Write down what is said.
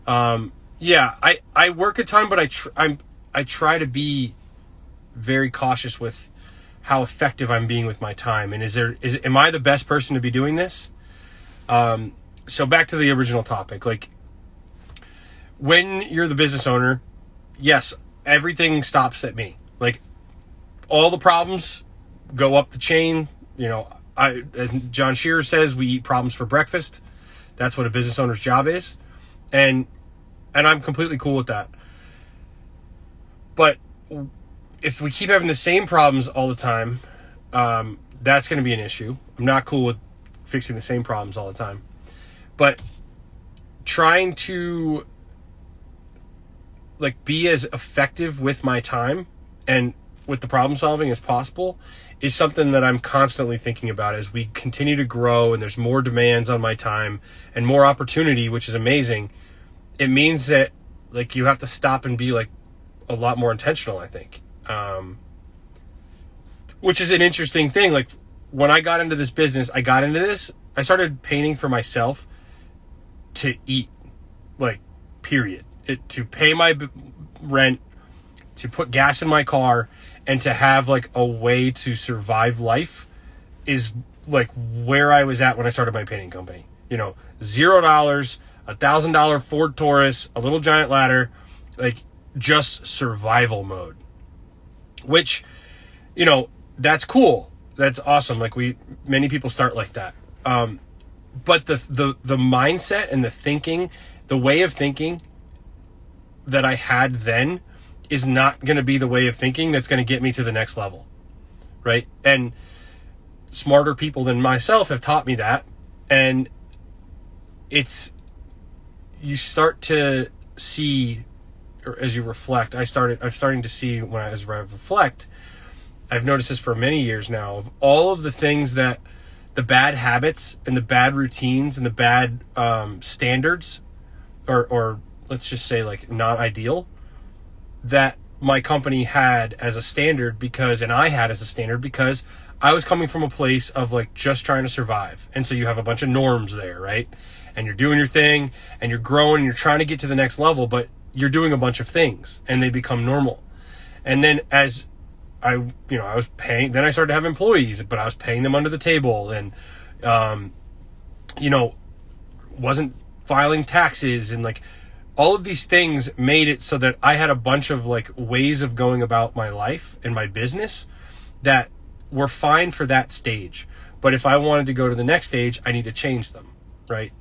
Yeah, I work a ton, but I try to be very cautious with how effective I'm being with my time. And am I the best person to be doing this? So back to the original topic, like when you're the business owner, yes, everything stops at me. Like all the problems go up the chain. You know, as John Shearer says, we eat problems for breakfast. That's what a business owner's job is. And I'm completely cool with that. But if we keep having the same problems all the time, that's going to be an issue. I'm not cool with fixing the same problems all the time. But trying to like be as effective with my time and with the problem solving as possible is something that I'm constantly thinking about as we continue to grow and there's more demands on my time and more opportunity, which is amazing. It means that like you have to stop and be like a lot more intentional, I think. Which is an interesting thing. Like when I got into this business, I started painting for myself to eat, like period. To pay my rent, to put gas in my car, and to have like a way to survive life is like where I was at when I started my painting company. You know, $0, $1,000 Ford Taurus, a little giant ladder, like just survival mode. Which, you know, that's cool. That's awesome. Like many people start like that. But the mindset and the thinking, the way of thinking that I had then is not going to be the way of thinking that's going to get me to the next level. Right. And smarter people than myself have taught me that. And you start to see, or as you reflect, I'm starting to see as I reflect, I've noticed this for many years now, of all of the things that the bad habits and the bad routines and the bad standards, or let's just say like not ideal, that my company had as a standard and I had as a standard because I was coming from a place of like just trying to survive. And so you have a bunch of norms there, right? And you're doing your thing and you're growing and you're trying to get to the next level, but you're doing a bunch of things and they become normal. And then as I was paying, then I started to have employees, but I was paying them under the table and, wasn't filing taxes, and like all of these things made it so that I had a bunch of like ways of going about my life and my business that were fine for that stage. But if I wanted to go to the next stage, I need to change them, right?